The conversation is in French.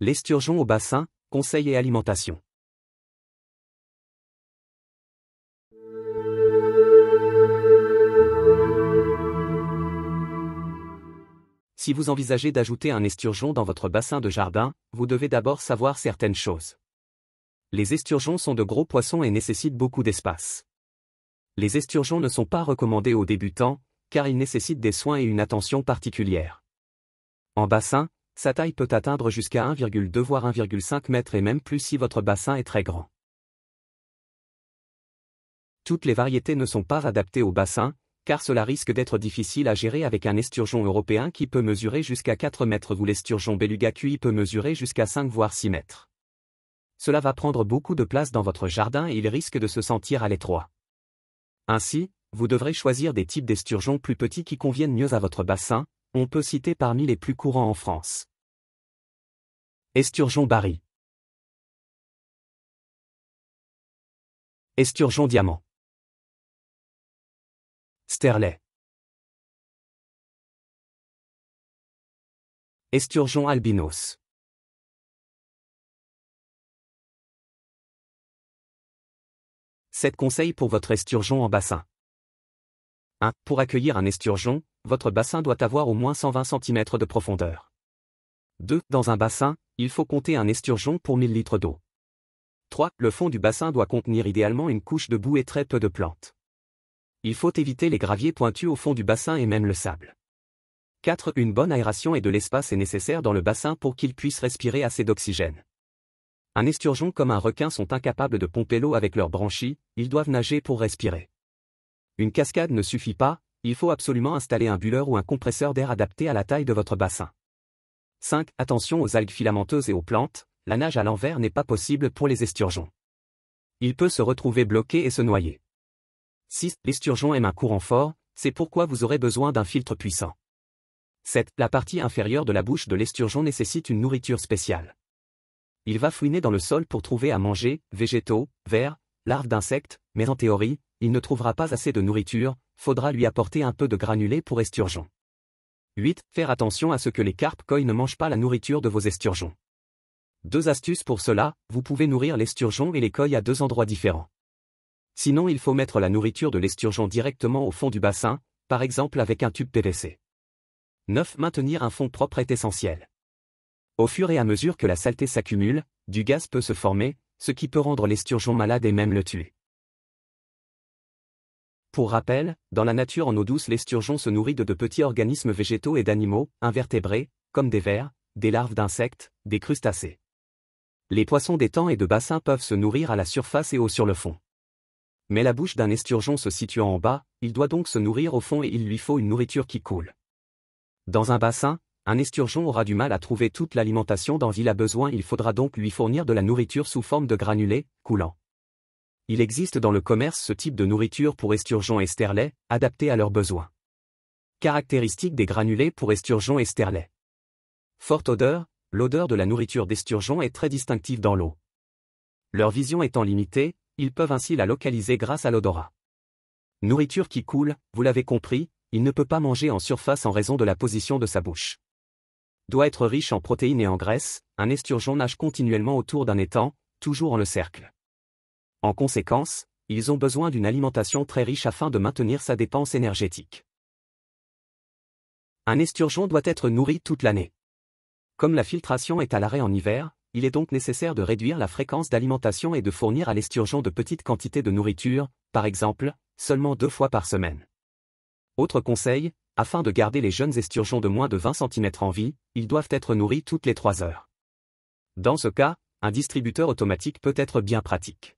L'esturgeon au bassin, conseils et alimentation. Si vous envisagez d'ajouter un esturgeon dans votre bassin de jardin, vous devez d'abord savoir certaines choses. Les esturgeons sont de gros poissons et nécessitent beaucoup d'espace. Les esturgeons ne sont pas recommandés aux débutants, car ils nécessitent des soins et une attention particulière. En bassin, sa taille peut atteindre jusqu'à 1,2 voire 1,5 mètres et même plus si votre bassin est très grand. Toutes les variétés ne sont pas adaptées au bassin, car cela risque d'être difficile à gérer avec un esturgeon européen qui peut mesurer jusqu'à 4 mètres ou l'esturgeon beluga QI peut mesurer jusqu'à 5 voire 6 mètres. Cela va prendre beaucoup de place dans votre jardin et il risque de se sentir à l'étroit. Ainsi, vous devrez choisir des types d'esturgeons plus petits qui conviennent mieux à votre bassin, on peut citer parmi les plus courants en France. Esturgeon Barry. Esturgeon Diamant. Sterlet. Esturgeon albinos. Sept conseils pour votre esturgeon en bassin. 1. Pour accueillir un esturgeon, votre bassin doit avoir au moins 120 cm de profondeur. 2. Dans un bassin, il faut compter un esturgeon pour 1000 litres d'eau. 3. Le fond du bassin doit contenir idéalement une couche de boue et très peu de plantes. Il faut éviter les graviers pointus au fond du bassin et même le sable. 4. Une bonne aération et de l'espace est nécessaire dans le bassin pour qu'il puisse respirer assez d'oxygène. Un esturgeon comme un requin sont incapables de pomper l'eau avec leurs branchies, ils doivent nager pour respirer. Une cascade ne suffit pas, il faut absolument installer un bulleur ou un compresseur d'air adapté à la taille de votre bassin. 5. Attention aux algues filamenteuses et aux plantes, la nage à l'envers n'est pas possible pour les esturgeons. Il peut se retrouver bloqué et se noyer. 6. L'esturgeon aime un courant fort, c'est pourquoi vous aurez besoin d'un filtre puissant. 7. La partie inférieure de la bouche de l'esturgeon nécessite une nourriture spéciale. Il va fouiner dans le sol pour trouver à manger, végétaux, vers, larves d'insectes, mais en théorie, il ne trouvera pas assez de nourriture, faudra lui apporter un peu de granulés pour esturgeon. 8. Faire attention à ce que les carpe-coïs ne mangent pas la nourriture de vos esturgeons. 2 astuces pour cela, vous pouvez nourrir l'esturgeon et les coïs à 2 endroits différents. Sinon il faut mettre la nourriture de l'esturgeon directement au fond du bassin, par exemple avec un tube PVC. 9. Maintenir un fond propre est essentiel. Au fur et à mesure que la saleté s'accumule, du gaz peut se former, ce qui peut rendre l'esturgeon malade et même le tuer. Pour rappel, dans la nature en eau douce l'esturgeon se nourrit de petits organismes végétaux et d'animaux, invertébrés, comme des vers, des larves d'insectes, des crustacés. Les poissons d'étang et de bassin peuvent se nourrir à la surface et haut sur le fond. Mais la bouche d'un esturgeon se situant en bas, il doit donc se nourrir au fond et il lui faut une nourriture qui coule. Dans un bassin, un esturgeon aura du mal à trouver toute l'alimentation dont il a besoin, il faudra donc lui fournir de la nourriture sous forme de granulés, coulants. Il existe dans le commerce ce type de nourriture pour esturgeons et sterlets, adapté à leurs besoins. Caractéristiques des granulés pour esturgeons et sterlets. Forte odeur, l'odeur de la nourriture d'esturgeon est très distinctive dans l'eau. Leur vision étant limitée, ils peuvent ainsi la localiser grâce à l'odorat. Nourriture qui coule, vous l'avez compris, il ne peut pas manger en surface en raison de la position de sa bouche. Doit être riche en protéines et en graisse, un esturgeon nage continuellement autour d'un étang, toujours en le cercle. En conséquence, ils ont besoin d'une alimentation très riche afin de maintenir sa dépense énergétique. Un esturgeon doit être nourri toute l'année. Comme la filtration est à l'arrêt en hiver, il est donc nécessaire de réduire la fréquence d'alimentation et de fournir à l'esturgeon de petites quantités de nourriture, par exemple, seulement 2 fois par semaine. Autre conseil, afin de garder les jeunes esturgeons de moins de 20 cm en vie, ils doivent être nourris toutes les 3 heures. Dans ce cas, un distributeur automatique peut être bien pratique.